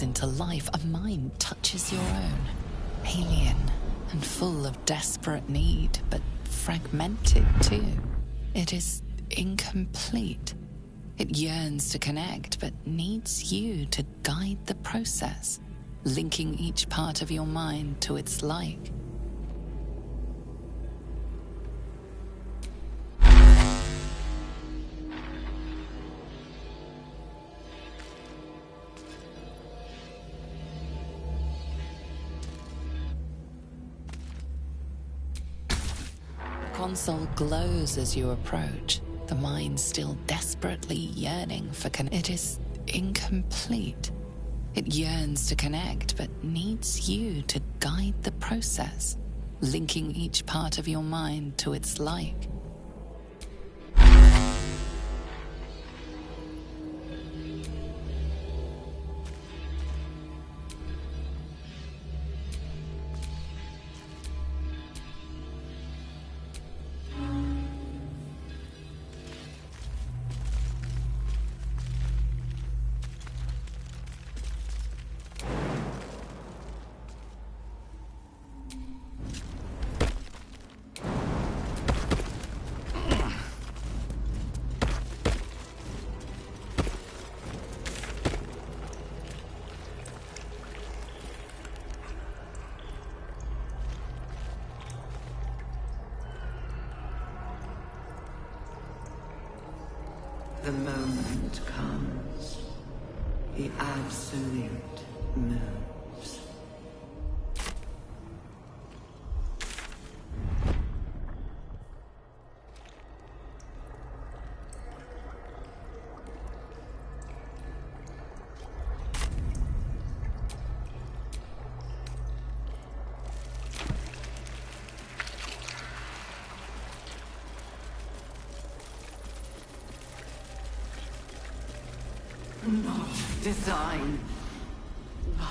into life, a mind touches your own. Alien and full of desperate need, but fragmented too. It is incomplete. It yearns to connect, but needs you to guide the process, linking each part of your mind to its like. The console glows as you approach, the mind still desperately yearning for It is incomplete. It yearns to connect, but needs you to guide the process, linking each part of your mind to its like. The moment comes. The absolute moves. Not design, but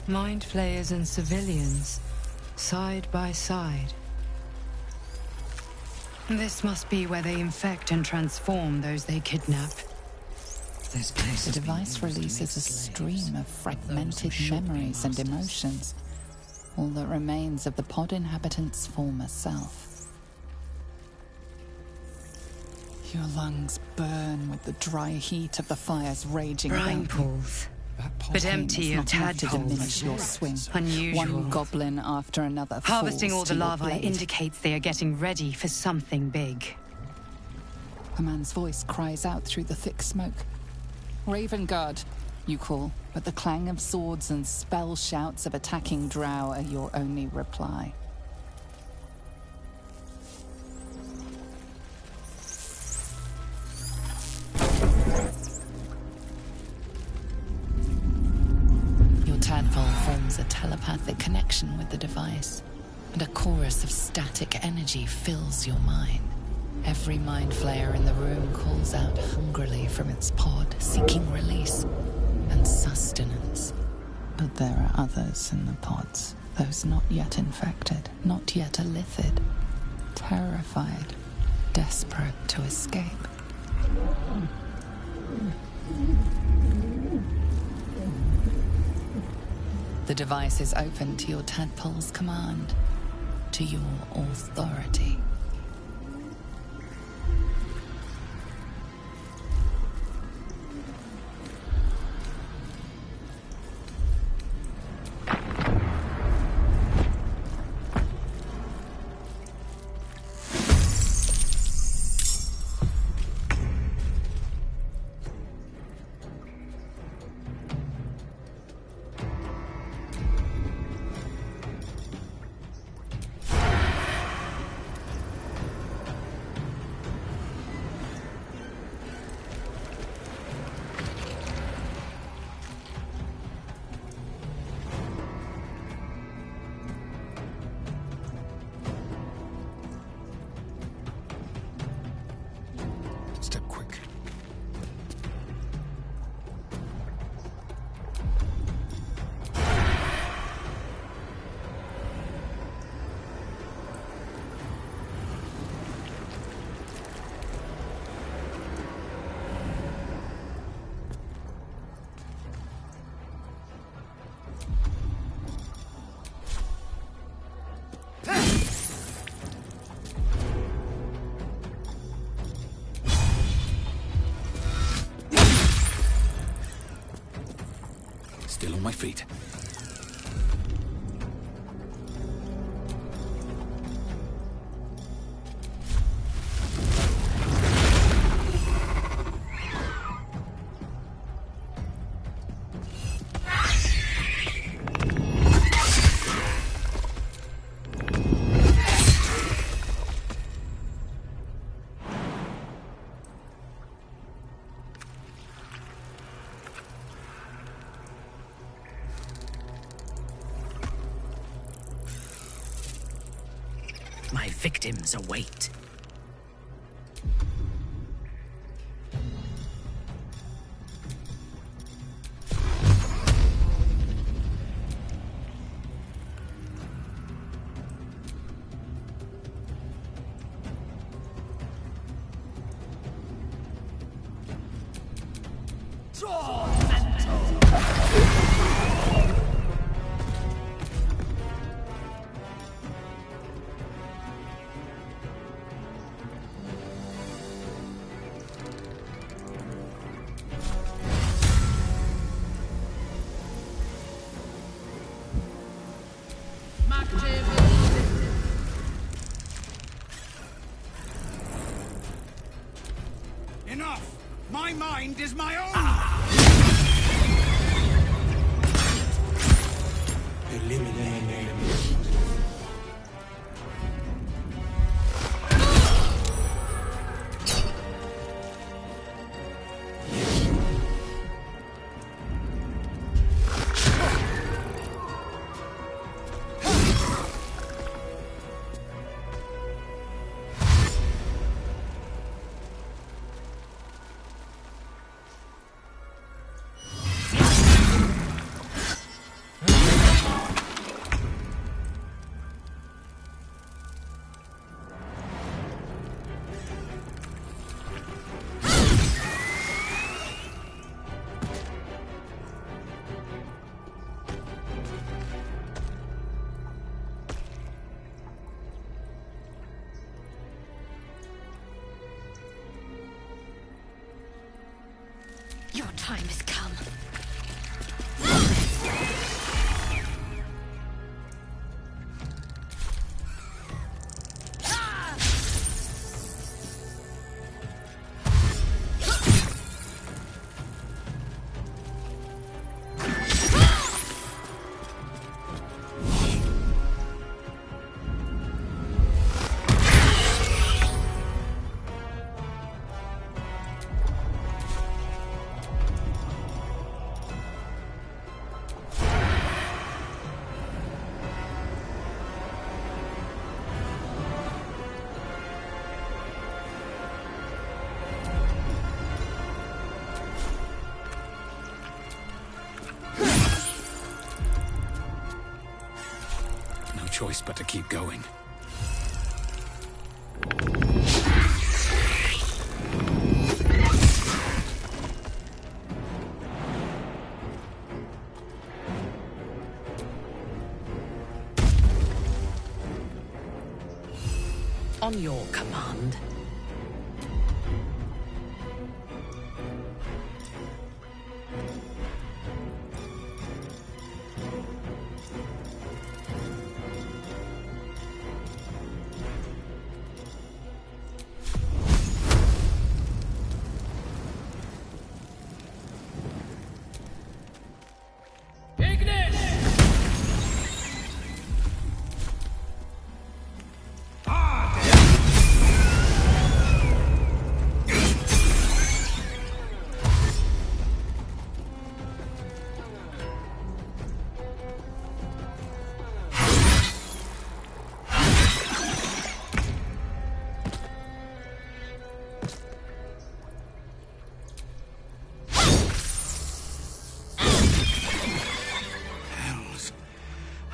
mind flayers and civilians, side by side. This must be where they infect and transform those they kidnap. The device releases a stream of fragmented memories and emotions, all that remains of the pod inhabitant's former self. Your lungs burn with the dry heat of the fires raging Brine about you. pools, but empty of To diminish tadpoles. your swing. Unusual. One goblin after another Harvesting all falls the to your larvae blade. indicates they are getting ready for something big. A man's voice cries out through the thick smoke. Raven Guard, you call, but the clang of swords and spell shouts of attacking drow are your only reply. Your tadpole forms a telepathic connection with the device, and a chorus of static energy fills your mind. Every mind flayer in the room calls out hungrily from its pod, seeking release and sustenance. But there are others in the pods, those not yet infected, not yet elithid, terrified, desperate to escape. The device is open to your tadpole's command, to your authority. Still on my feet. My victims await. Enough! My mind is my own! Eliminate. Your time has come. Choice but to keep going. On your command.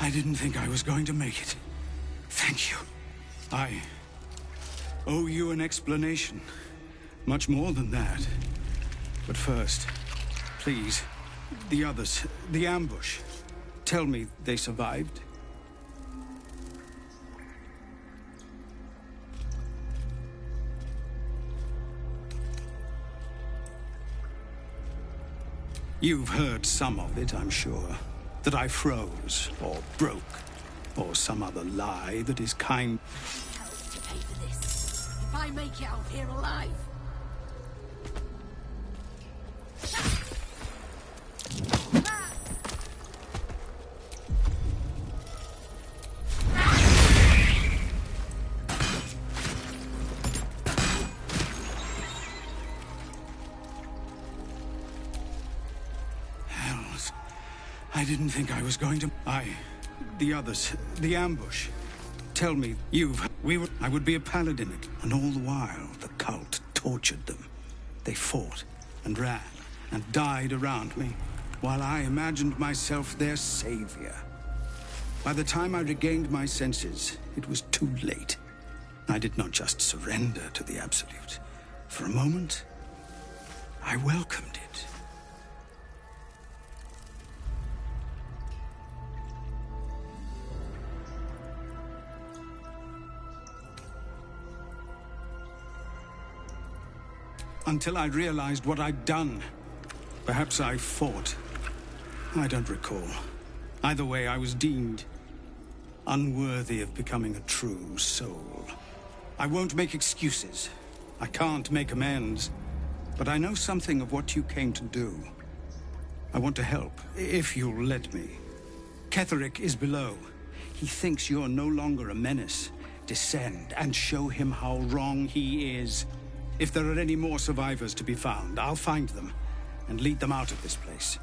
I didn't think I was going to make it. Thank you. I owe you an explanation. Much more than that. But first, please, the others, the ambush. Tell me they survived? You've heard some of it, I'm sure. That I froze, or broke, or some other lie that is kind... To pay for this. If I make it out of here alive. Hells. I didn't think I was going to... The others, the ambush. Tell me, I would be a paladin, and all the while, the cult tortured them. They fought, and ran, and died around me, while I imagined myself their savior. By the time I regained my senses, it was too late. I did not just surrender to the Absolute. For a moment, I welcomed it. Until I realized what I'd done. Perhaps I fought. I don't recall. Either way, I was deemed unworthy of becoming a true soul. I won't make excuses. I can't make amends. But I know something of what you came to do. I want to help, if you'll let me. Ketherick is below. He thinks you're no longer a menace. Descend and show him how wrong he is. If there are any more survivors to be found, I'll find them and lead them out of this place.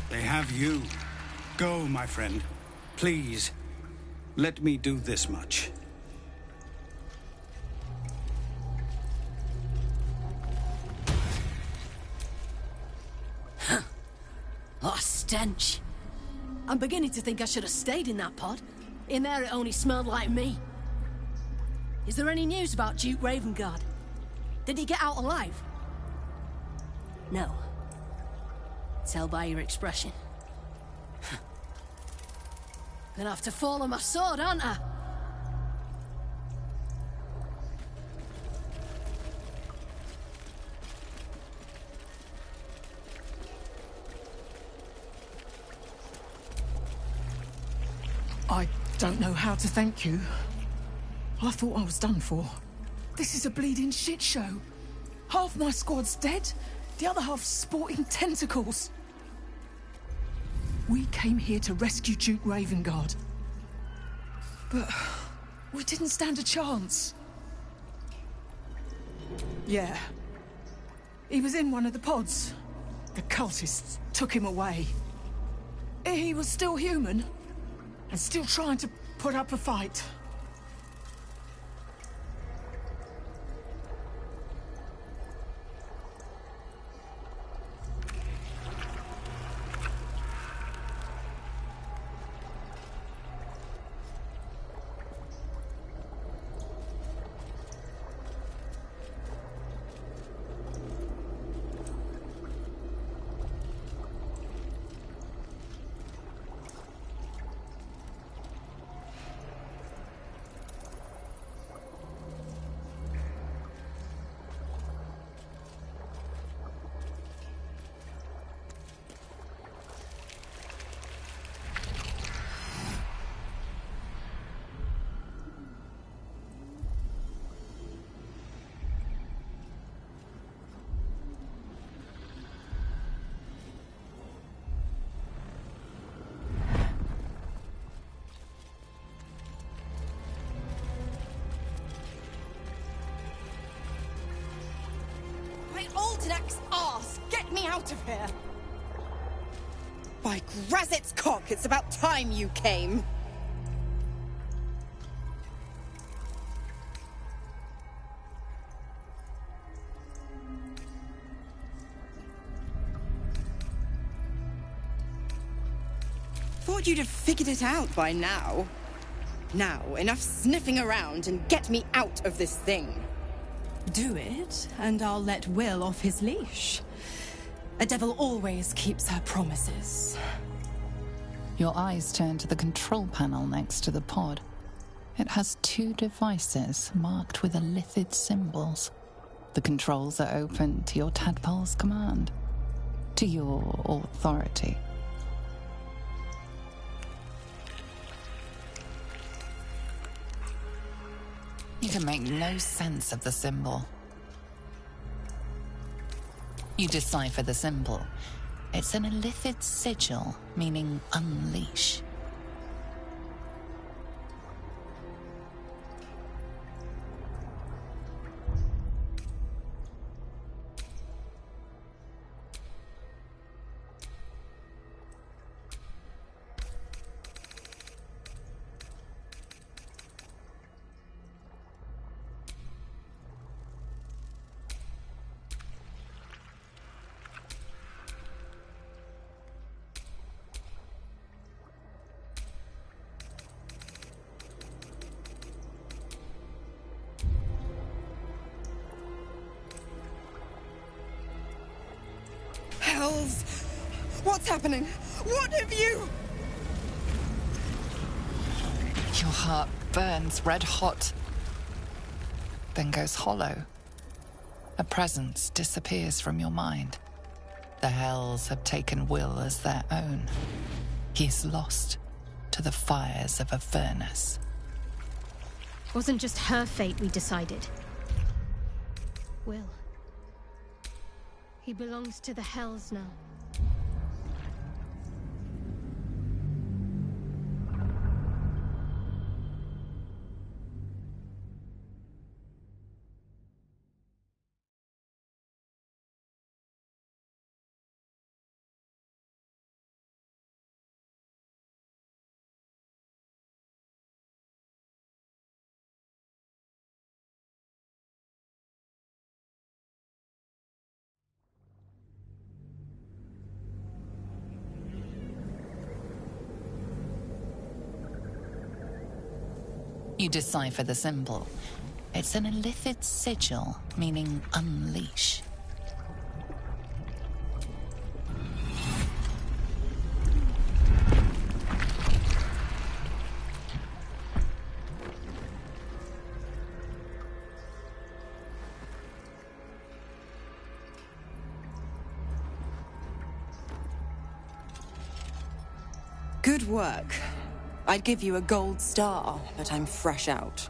They have you. Go, my friend. Please, let me do this much. Oh, stench. I'm beginning to think I should have stayed in that pod. In there it only smelled like me. Is there any news about Duke Ravengard? Did he get out alive? No. Tell by your expression. Gonna have to fall on my sword, aren't I? I don't know how to thank you. I thought I was done for. This is a bleeding shit show. Half my squad's dead, the other half's sporting tentacles. We came here to rescue Duke Ravengard. But we didn't stand a chance. Yeah. He was in one of the pods. The cultists took him away. He was still human. And still trying to put up a fight. Aldinak's arse! Get me out of here! By Grazit's cock, it's about time you came! Thought you'd have figured it out by now. Now, enough sniffing around and get me out of this thing. Do it, and I'll let Will off his leash. A devil always keeps her promises. Your eyes turn to the control panel next to the pod. It has 2 devices marked with illithid symbols. The controls are open to your tadpole's command, to your authority. You can make no sense of the symbol. You decipher the symbol. It's an illithid sigil, meaning unleash. Hells! What's happening? What have you... Your heart burns red hot, then goes hollow. A presence disappears from your mind. The Hells have taken Will as their own. He is lost to the fires of a furnace. Wasn't just her fate we decided. Will. He belongs to the Hells now. You decipher the symbol. It's an illithid sigil, meaning unleash. Good work. I'd give you a gold star, but I'm fresh out.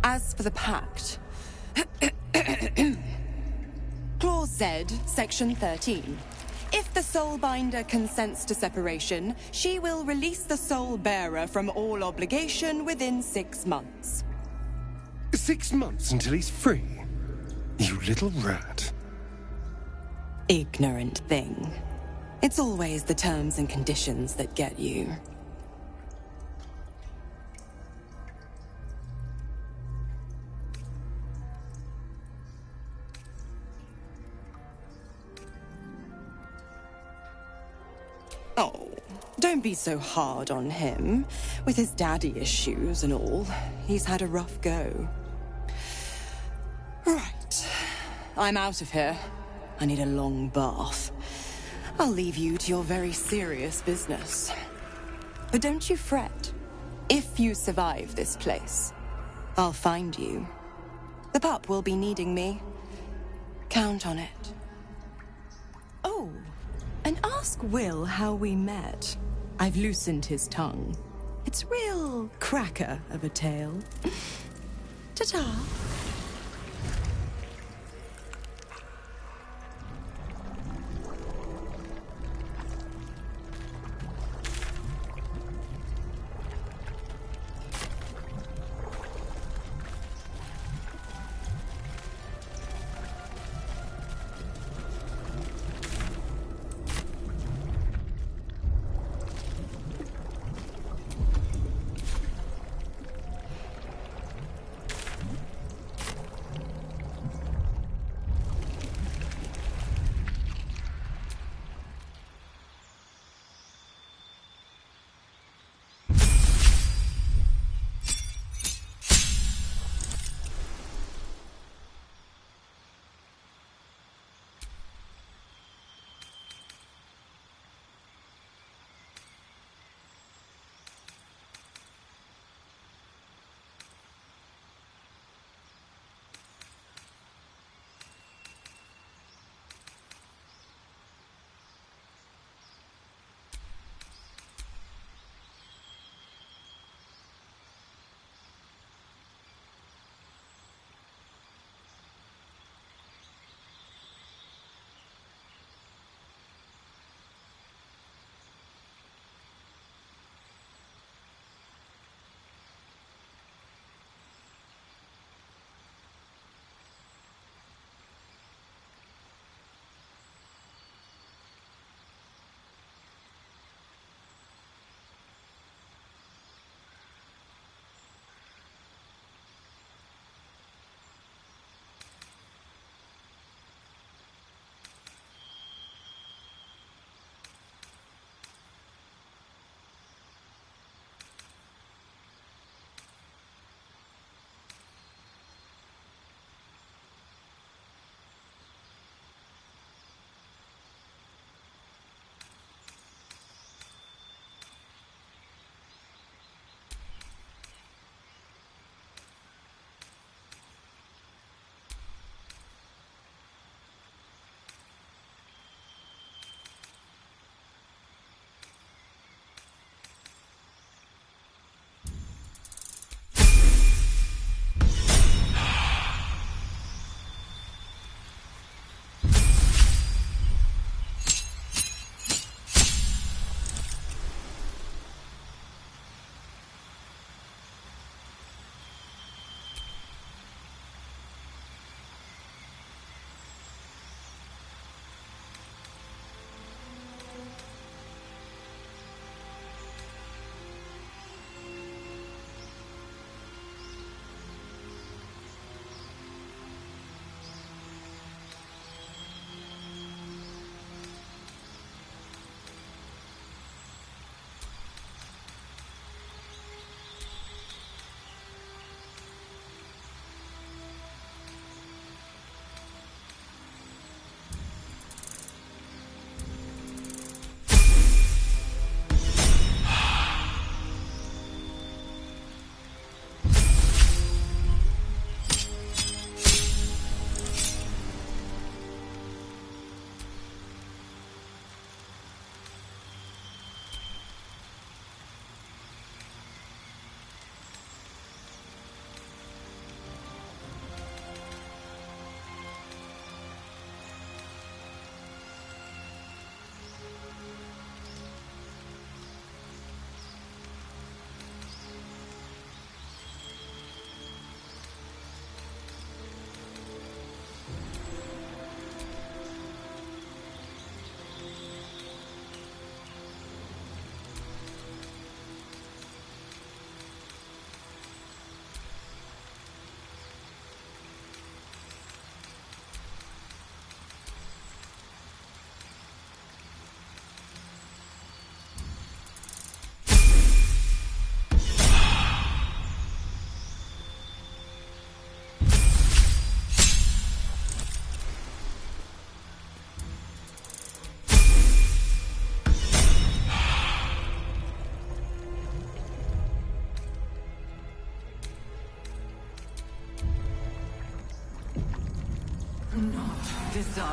As for the pact... Clause Z, Section 13. If the Soulbinder consents to separation, she will release the Soul Bearer from all obligation within 6 months. 6 months until he's free? You little rat. Ignorant thing. It's always the terms and conditions that get you. Oh, don't be so hard on him. With his daddy issues and all, he's had a rough go. Right. I'm out of here. I need a long bath. I'll leave you to your very serious business. But don't you fret. If you survive this place, I'll find you. The pup will be needing me. Count on it. Oh. And ask Will how we met. I've loosened his tongue. It's real cracker of a tale. Ta-ta.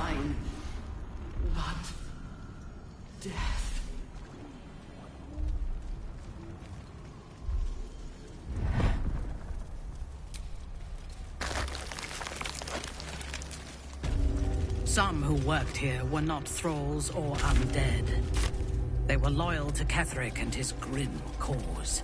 design, but death. Some who worked here were not thralls or undead. They were loyal to Ketheric and his grim cause.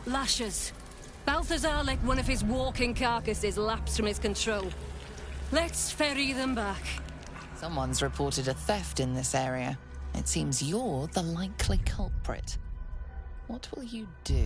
Lashes. Balthazar let one of his walking carcasses lapse from his control. Let's ferry them back. Someone's reported a theft in this area. It seems you're the likely culprit. What will you do?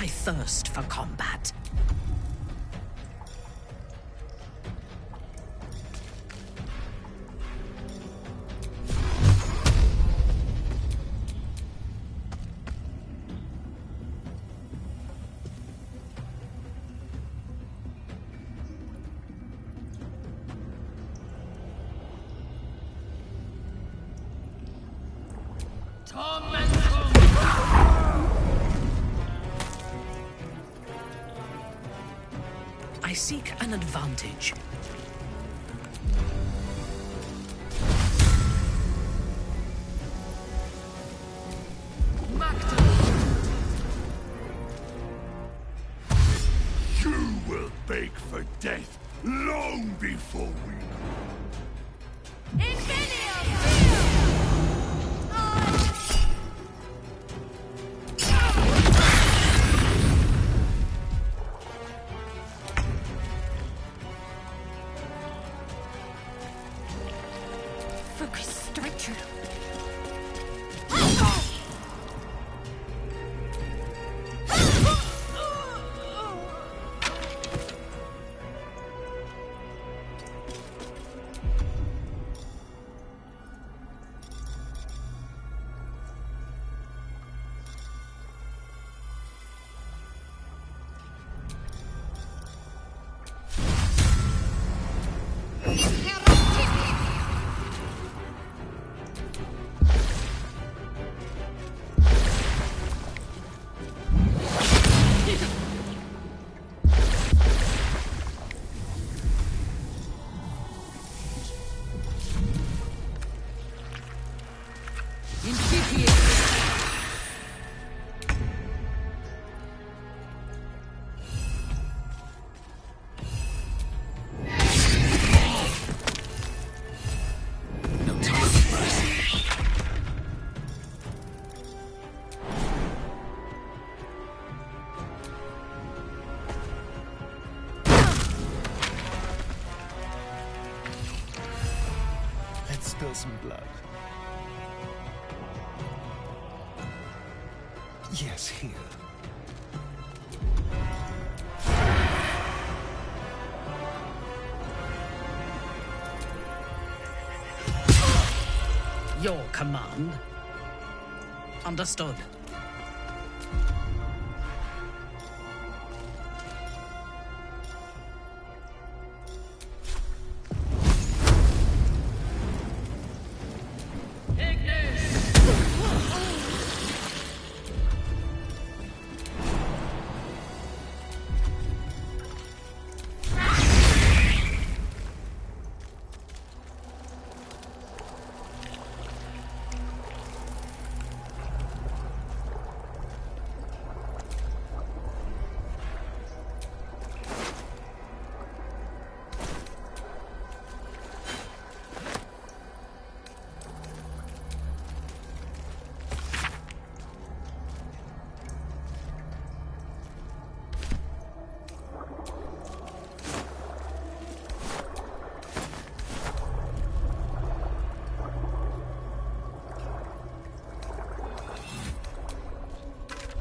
I thirst for combat. I seek an advantage. You will beg for death long before we spill some blood. Yes, here. Your command. Understood.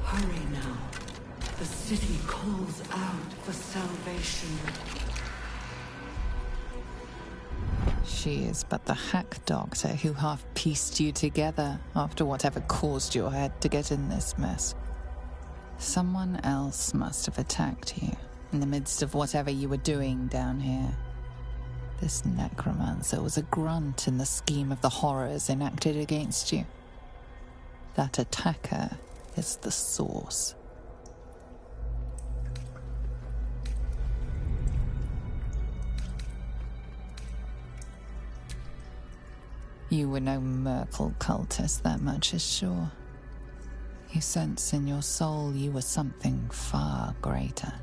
Hurry now. The city calls out for salvation. She is but the hack doctor who half pieced you together after whatever caused your head to get in this mess. Someone else must have attacked you in the midst of whatever you were doing down here. This necromancer was a grunt in the scheme of the horrors enacted against you. That attacker is the source. You were no Merkel cultist, that much is sure. You sense in your soul you were something far greater.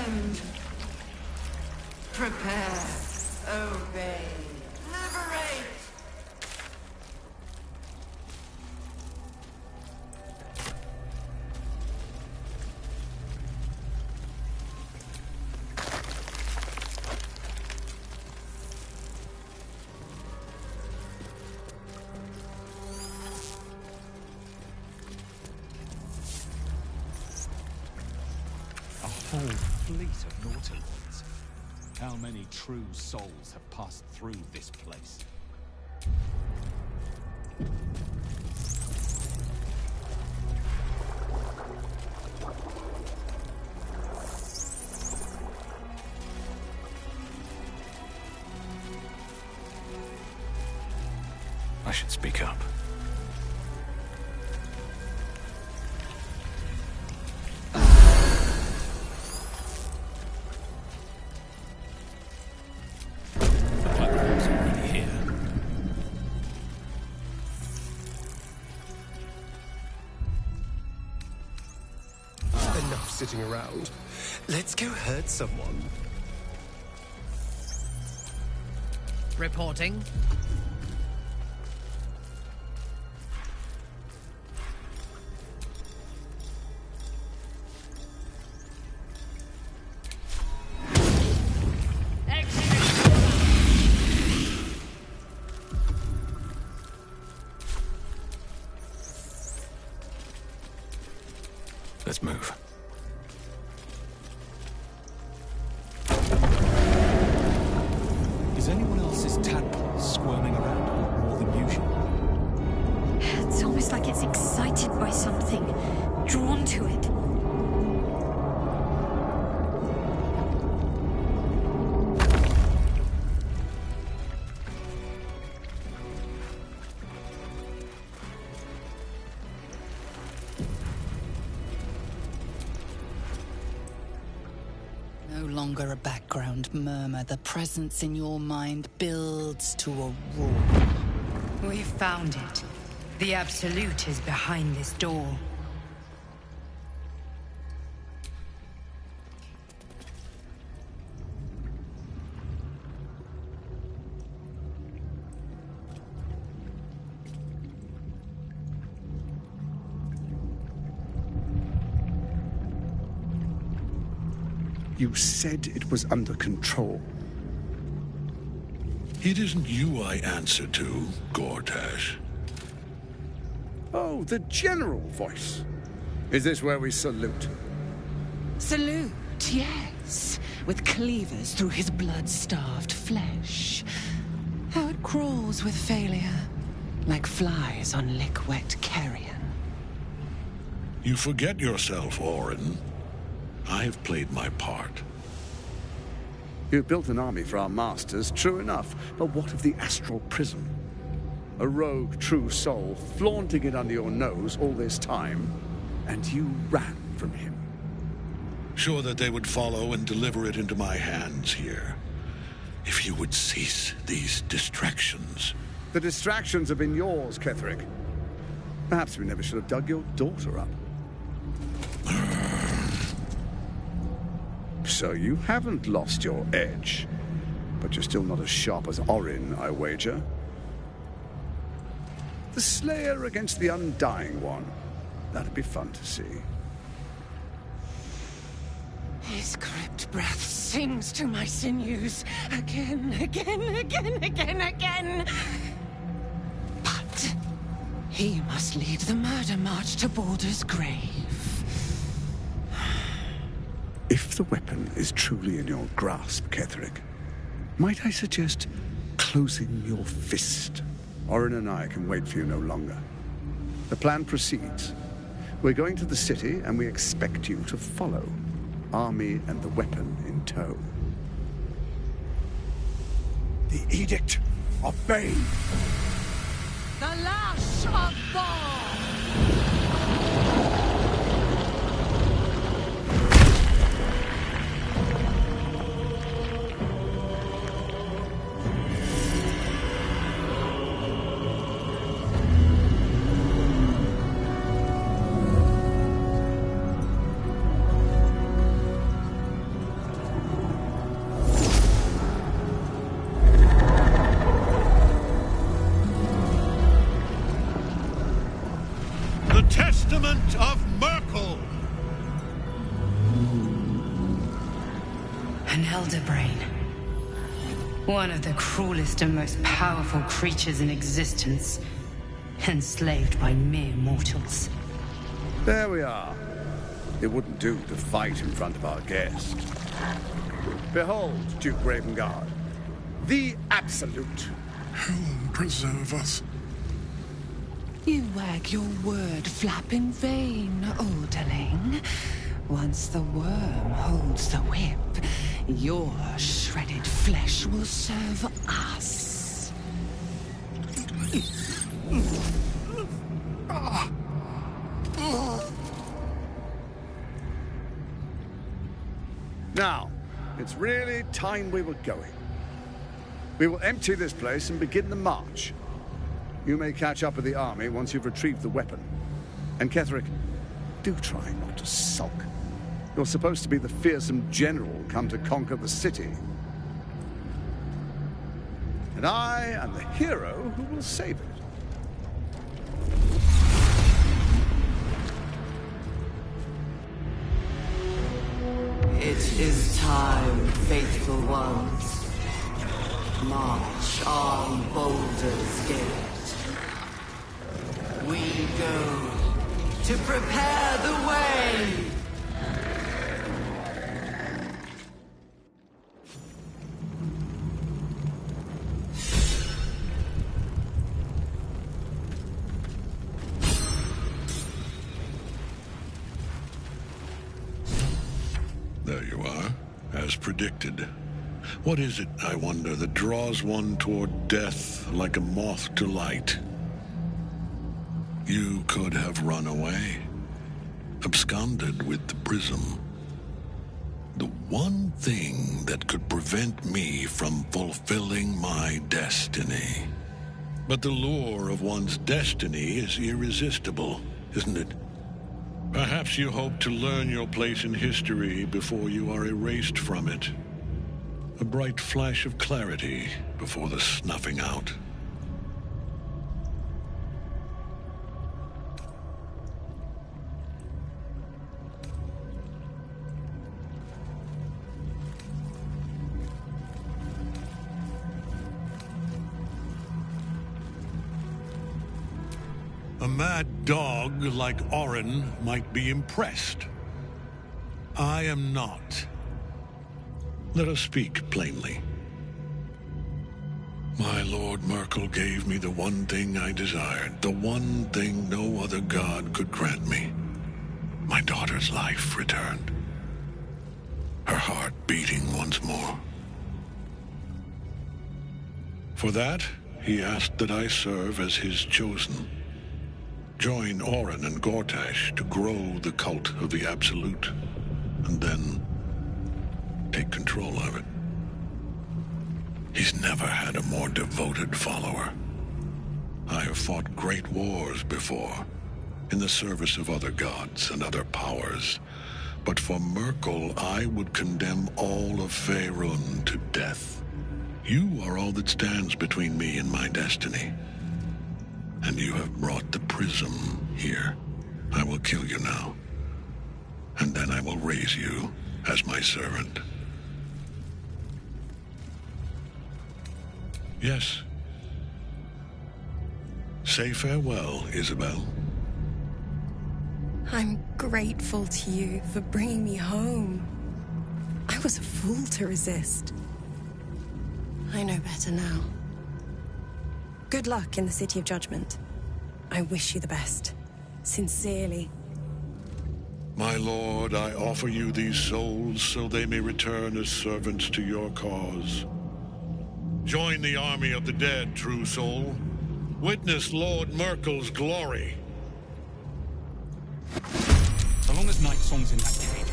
end. Prepare, obey, liberate. A whole fleet of Nautiloids. How many true souls have passed through this place? I should speak up. Sitting around. Let's go hurt someone. Reporting. Let's move. Is anyone else's tadpole squirming around a lot more than usual? It's almost like it's excited by something, drawn to it. No longer a background murmur. The presence in your mind builds to a roar. We've found it. The Absolute is behind this door. You said it was under control. It isn't you I answer to, Gortash. Oh, the general voice. Is this where we salute? Salute, yes. With cleavers through his blood-starved flesh. How it crawls with failure, like flies on lick-wet carrion. You forget yourself, Orin. I have played my part. You've built an army for our masters, true enough. But what of the astral prism? A rogue true soul flaunting it under your nose all this time, and you ran from him. Sure that they would follow and deliver it into my hands here. If you would cease these distractions. The distractions have been yours, Ketherick. Perhaps we never should have dug your daughter up. So you haven't lost your edge. But you're still not as sharp as Orin, I wager. The Slayer against the Undying One. That'd be fun to see. His crypt breath sings to my sinews. Again, again, again, again, again. But he must lead the murder march to Baldur's grave. If the weapon is truly in your grasp, Ketherick, might I suggest closing your fist? Orin and I can wait for you no longer. The plan proceeds. We're going to the city, and we expect you to follow. Army and the weapon in tow. The Edict of Bane. The Lash of Thor! An elder brain. One of the cruelest and most powerful creatures in existence. Enslaved by mere mortals. There we are. It wouldn't do to fight in front of our guest. Behold, Duke Ravengard. The Absolute. Heaven preserve us. You wag your word flap in vain, Alderling. Once the worm holds the whip, your shredded flesh will serve us. Now, it's really time we were going. We will empty this place and begin the march. You may catch up with the army once you've retrieved the weapon. And Ketheric, do try not to sulk. You're supposed to be the fearsome general come to conquer the city. And I am the hero who will save it. It is time, faithful ones. March on Baldur's Gate. We go to prepare the way. There you are, as predicted. What is it, I wonder, that draws one toward death like a moth to light? You could have run away, absconded with the prism. The one thing that could prevent me from fulfilling my destiny. But the lure of one's destiny is irresistible, isn't it? Perhaps you hope to learn your place in history before you are erased from it. A bright flash of clarity before the snuffing out. A mad dog like Orin might be impressed. I am not. Let us speak plainly. My Lord Merkel gave me the one thing I desired, the one thing no other god could grant me. My daughter's life returned. Her heart beating once more. For that, he asked that I serve as his chosen. Join Orin and Gortash to grow the cult of the Absolute, and then take control of it. He's never had a more devoted follower. I have fought great wars before, in the service of other gods and other powers, but for Merkel I would condemn all of Faerun to death. You are all that stands between me and my destiny. And you have brought the prism here. I will kill you now. And then I will raise you as my servant. Yes. Say farewell, Isabel. I'm grateful to you for bringing me home. I was a fool to resist. I know better now. Good luck in the City of Judgment. I wish you the best. Sincerely. My lord, I offer you these souls so they may return as servants to your cause. Join the army of the dead, true soul. Witness Lord Merkel's glory. So long as Night Song's in that cage,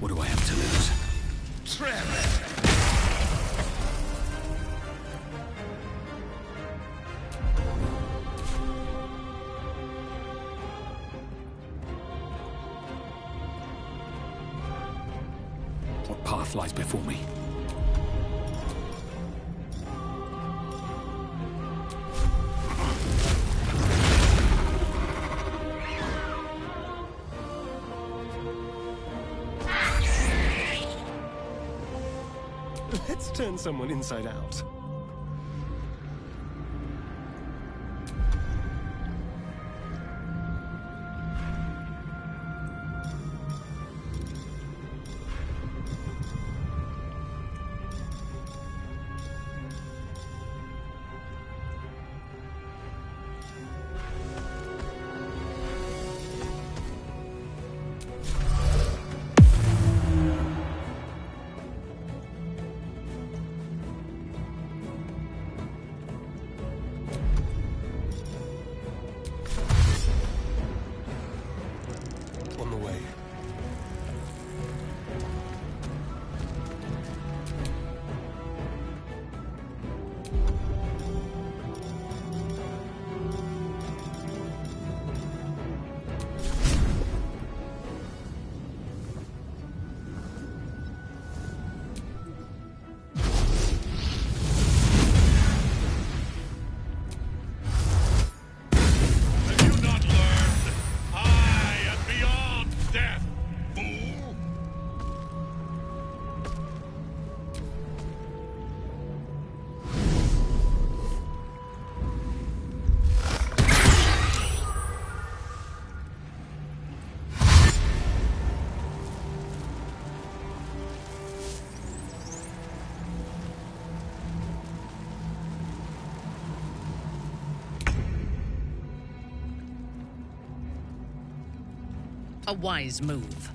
What do I have to lose? What path lies before me? Let's turn someone inside out. On the way. Have you not learned? I am beyond death, fool! A wise move.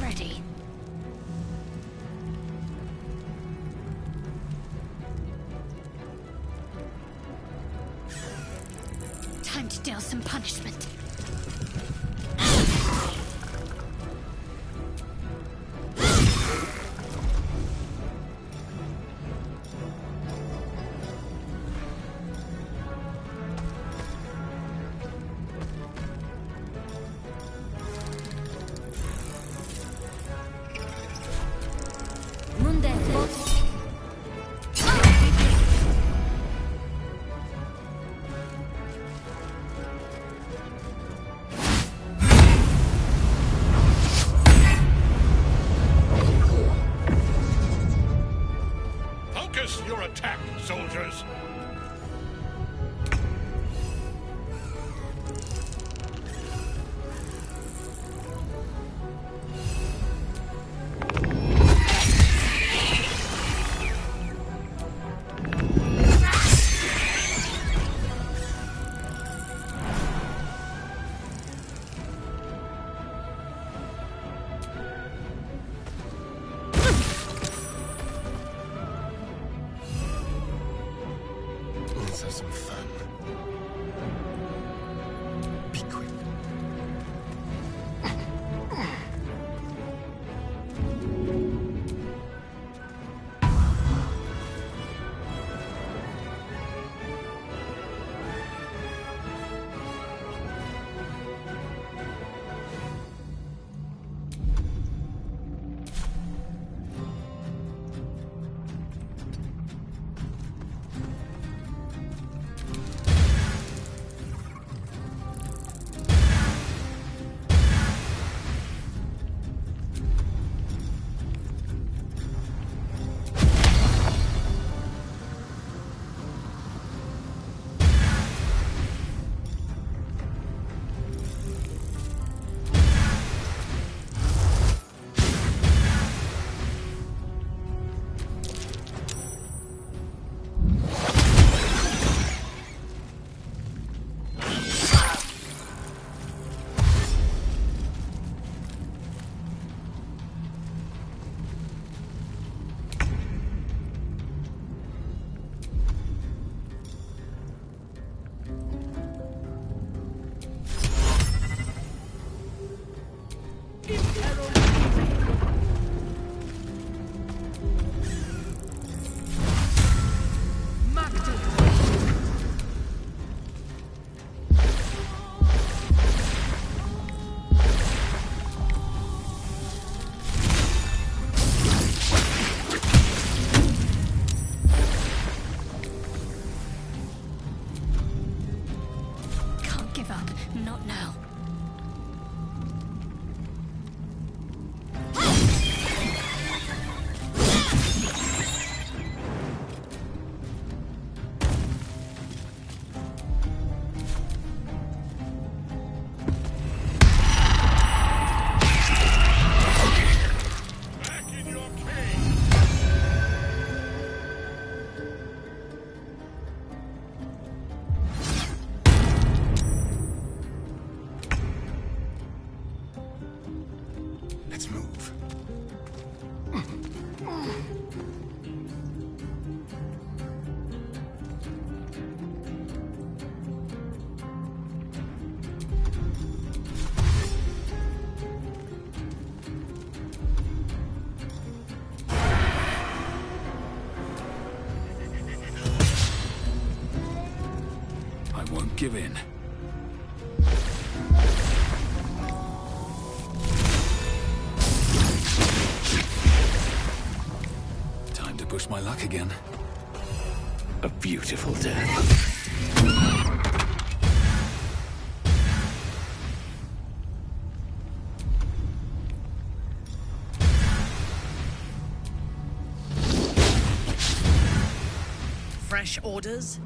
Ready. Time to deal some punishment. Focus your attack, soldiers! give in. Time to push my luck again. A beautiful death. Fresh orders?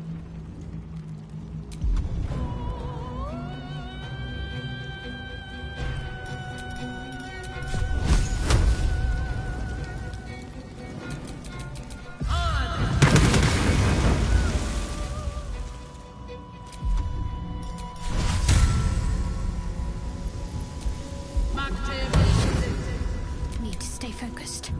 Need to stay focused.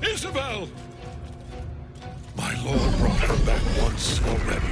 Isabel! My lord brought her back once already.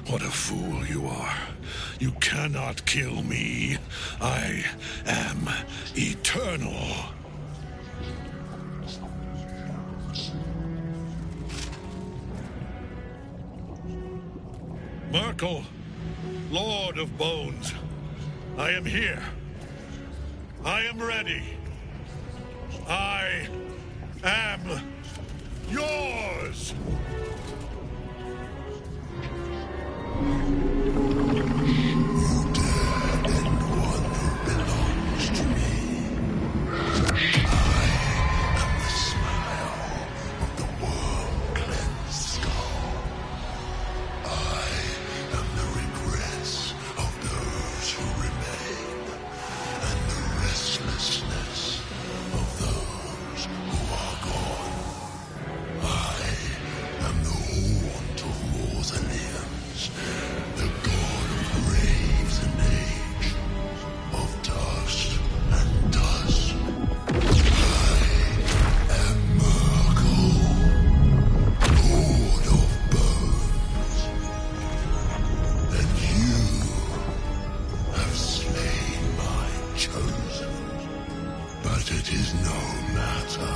What a fool you are. You cannot kill me. I am eternal. Merkel, Lord of Bones, I am here. I am ready. I am yours. It is no matter,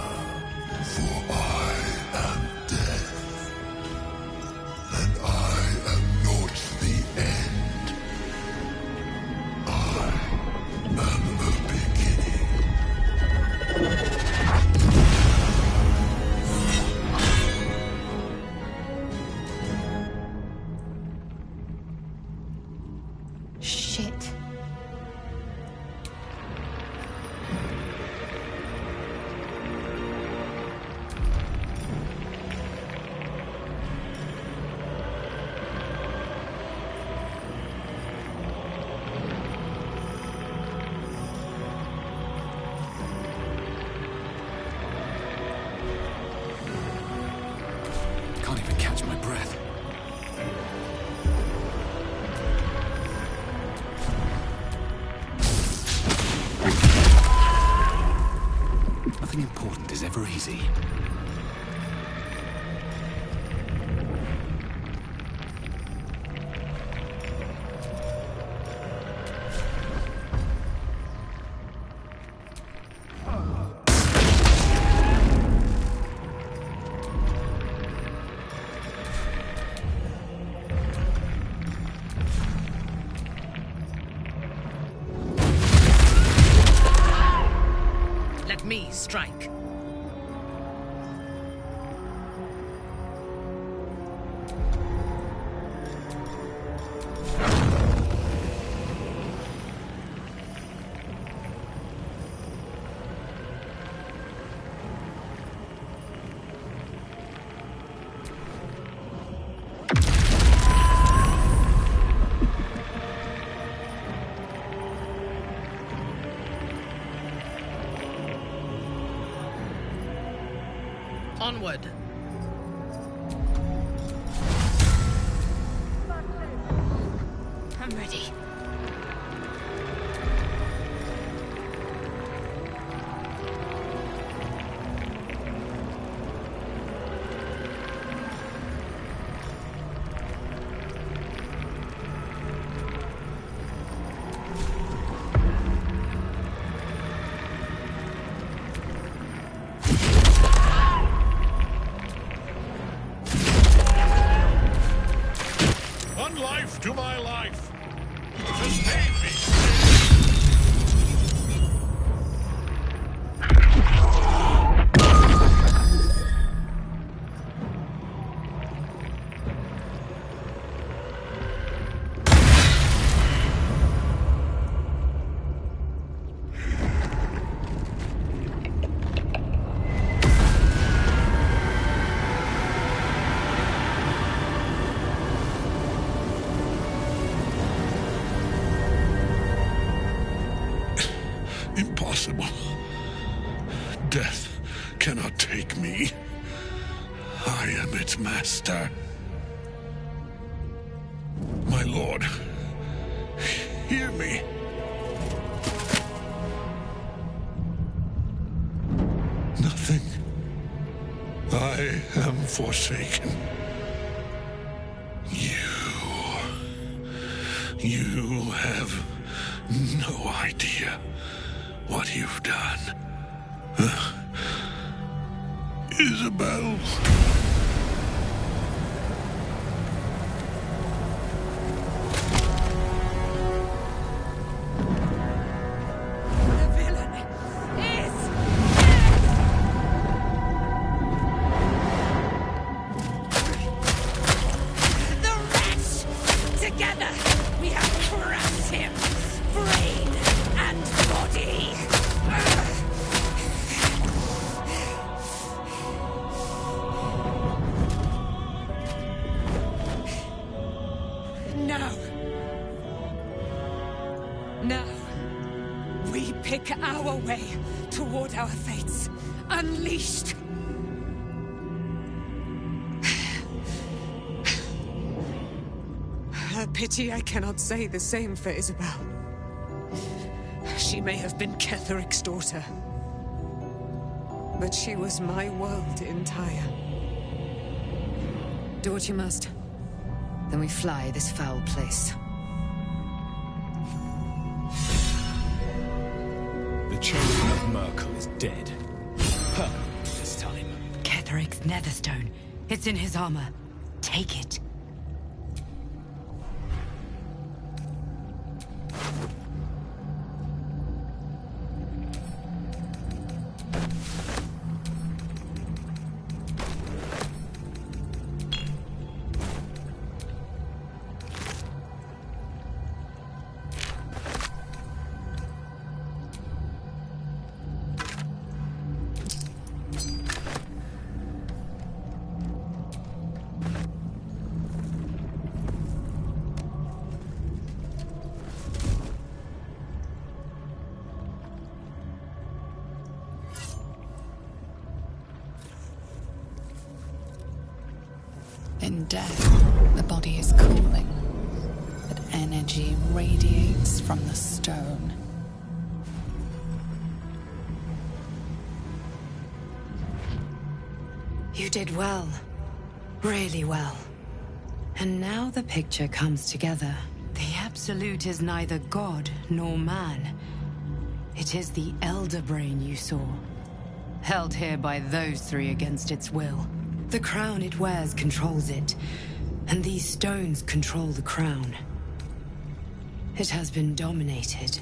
for I am death, and I am not the end. I am the beginning. Shit. Can't even catch my breath. Nothing important is ever easy. Let me strike. Onward! I'm ready. One life to my life. Sustain me. Impossible. Death cannot take me. I am its master. My lord, hear me. Nothing. I am forsaken. You have no idea what you've done. Isabel. The villain is dead! The wretch! Together, we have crushed him, brain and body! Now, we pick our way toward our fates, unleashed. A pity I cannot say the same for Isabel. She may have been Ketheric's daughter, but she was my world entire. Do what you must. Then we fly this foul place. The chosen of Merkel is dead. Permanently this time. Ketheric's netherstone. It's in his armor. Take it. In death, the body is cooling, but energy radiates from the stone. You did well. Really well. And now the picture comes together. The Absolute is neither god nor man. It is the Elder Brain you saw. Held here by those three against its will. The crown it wears controls it, and these stones control the crown. It has been dominated.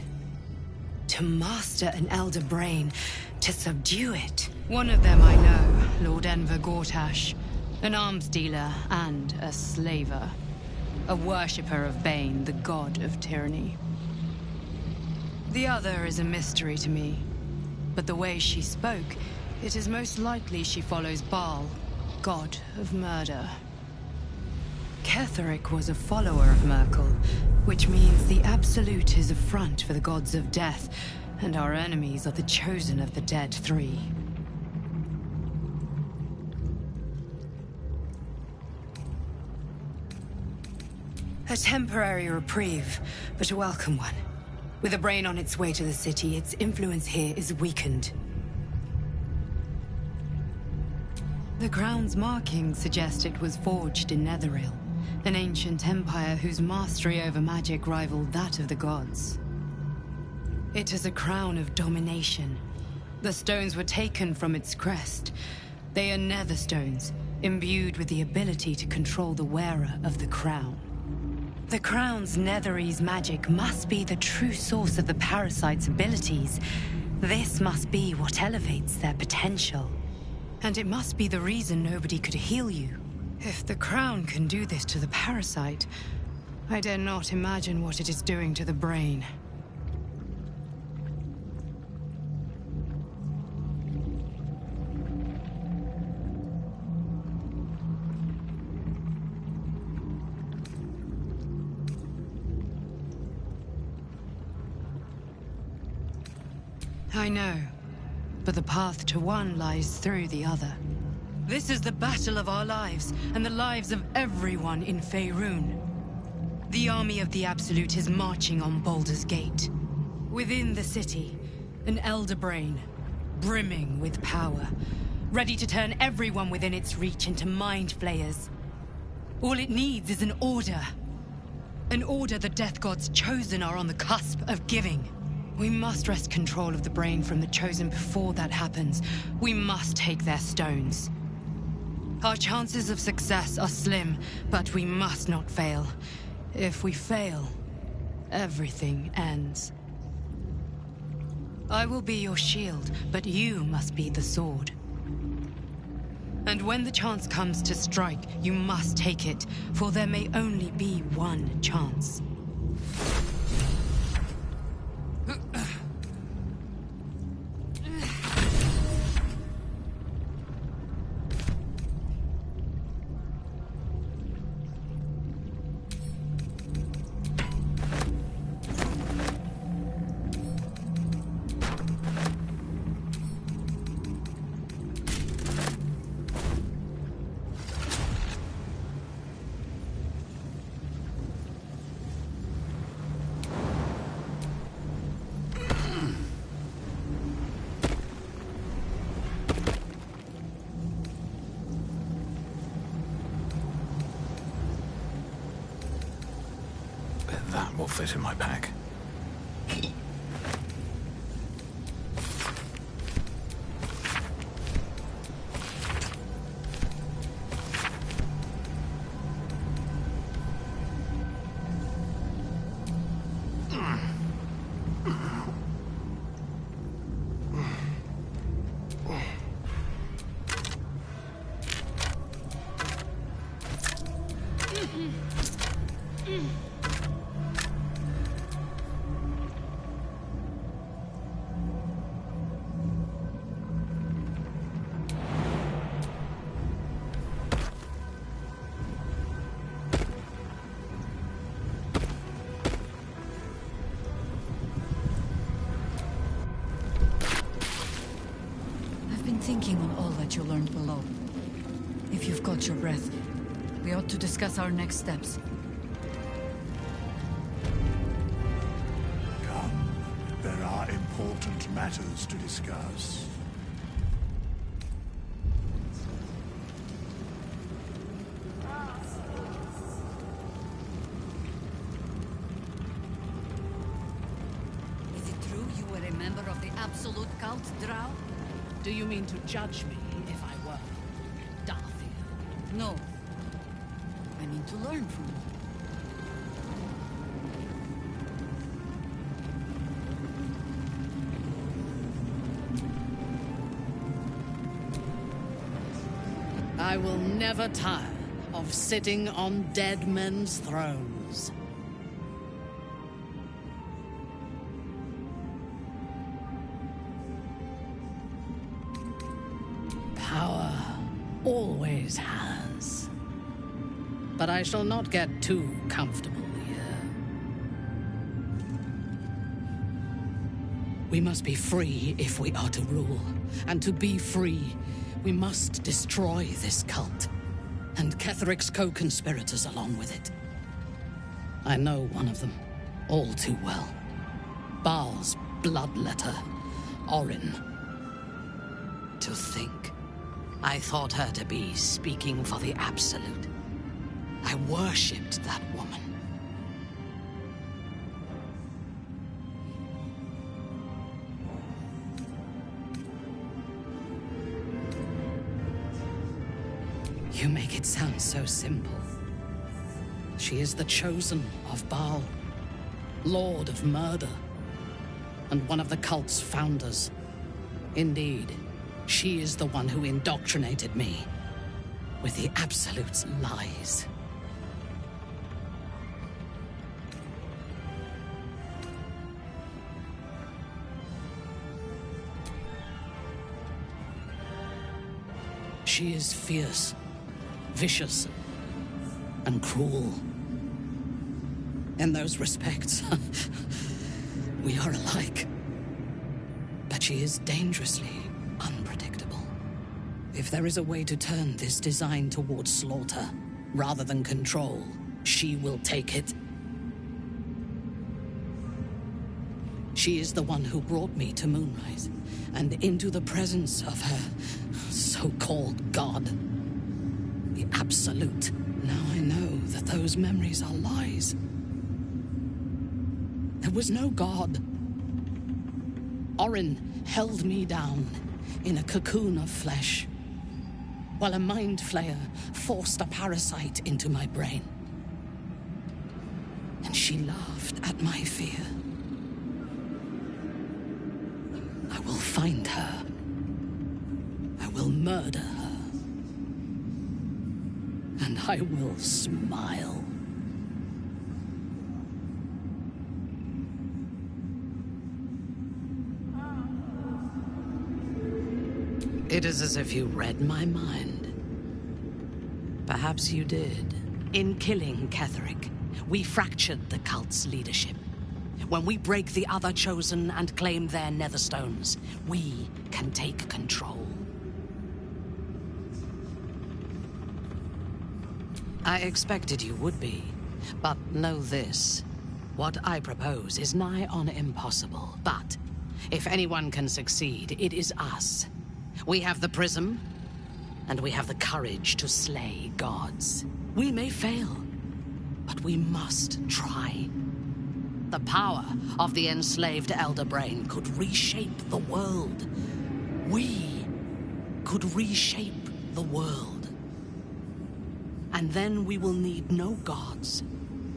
To master an Elder Brain, to subdue it. One of them I know, Lord Enver Gortash. An arms dealer and a slaver. A worshipper of Bane, the god of tyranny. The other is a mystery to me. But the way she spoke, it is most likely she follows Baal, god of murder. Ketheric was a follower of Merkel, which means the Absolute is a front for the gods of death, and our enemies are the chosen of the dead three. A temporary reprieve, but a welcome one. With a brain on its way to the city, its influence here is weakened. The crown's markings suggest it was forged in Netheril, an ancient empire whose mastery over magic rivaled that of the gods. It is a crown of domination. The stones were taken from its crest. They are nether stones, imbued with the ability to control the wearer of the crown. The crown's Netherese magic must be the true source of the parasite's abilities. This must be what elevates their potential. And it must be the reason nobody could heal you. If the crown can do this to the parasite, I dare not imagine what it is doing to the brain. I know, but the path to one lies through the other. This is the battle of our lives, and the lives of everyone in Faerun. The army of the Absolute is marching on Baldur's Gate. Within the city, an elder brain, brimming with power, ready to turn everyone within its reach into mind flayers. All it needs is an order. An order the Death God's chosen are on the cusp of giving. We must wrest control of the brain from the Chosen before that happens. We must take their stones. Our chances of success are slim, but we must not fail. If we fail, everything ends. I will be your shield, but you must be the sword. And when the chance comes to strike, you must take it, for there may only be one chance. That will fit in my pack. Thinking on all that you learned below. If you've got your breath, we ought to discuss our next steps. Come, there are important matters to discuss. Is it true you were a member of the Absolute Cult, Drow? Do you mean to judge me if I were? Darthian? No. I mean to learn from you. I will never tire of sitting on dead men's thrones. Power always has. But I shall not get too comfortable here. We must be free if we are to rule. And to be free, we must destroy this cult. And Ketheric's co-conspirators along with it. I know one of them, all too well. Baal's bloodletter, Orin. To think, I thought her to be speaking for the Absolute. I worshipped that woman. You make it sound so simple. She is the chosen of Baal, Lord of Murder, and one of the cult's founders. Indeed, she is the one who indoctrinated me with the Absolute's lies. She is fierce, vicious, and cruel. In those respects, we are alike. But she is dangerously unpredictable. If there is a way to turn this design towards slaughter, rather than control, she will take it. She is the one who brought me to Moonrise, and into the presence of her so-called god. The Absolute. Now I know that those memories are lies. There was no god. Orin held me down in a cocoon of flesh, while a mind flayer forced a parasite into my brain. And she laughed at my fear. I will find her. I will murder her. And I will smile. It is as if you read my mind. Perhaps you did. In killing Ketheric, we fractured the cult's leadership. When we break the other Chosen and claim their Netherstones, we can take control. I expected you would be, but know this. What I propose is nigh on impossible, but if anyone can succeed, it is us. We have the prism, and we have the courage to slay gods. We may fail, but we must try. The power of the enslaved Elder Brain could reshape the world. We could reshape the world. And then we will need no gods.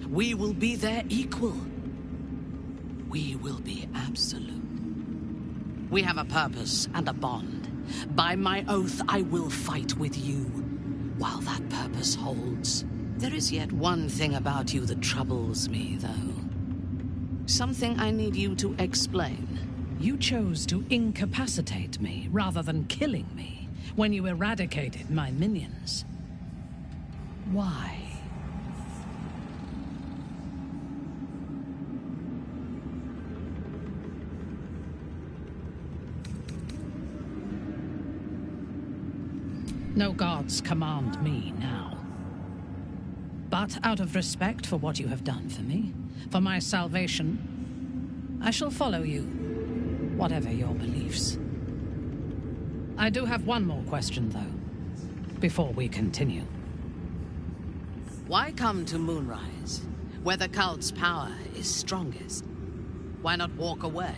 We will be their equal. We will be absolute. We have a purpose and a bond. By my oath, I will fight with you, while that purpose holds. There is yet one thing about you that troubles me, though. Something I need you to explain. You chose to incapacitate me, rather than killing me, when you eradicated my minions. Why? No gods command me now. But out of respect for what you have done for me, for my salvation, I shall follow you, whatever your beliefs. I do have one more question, though, before we continue. Why come to Moonrise, where the cult's power is strongest? Why not walk away?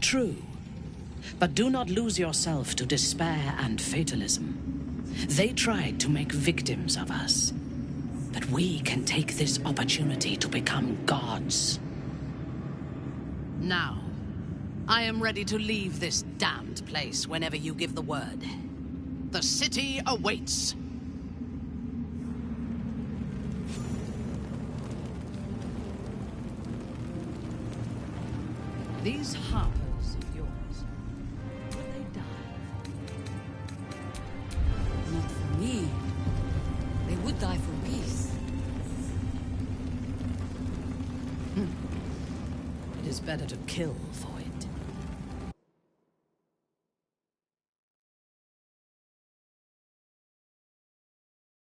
True, but do not lose yourself to despair and fatalism. They tried to make victims of us, but we can take this opportunity to become gods. Now, I am ready to leave this damned place whenever you give the word. The city awaits. These harpers of yours, will they die? Not for me. They would die for peace. is better to kill for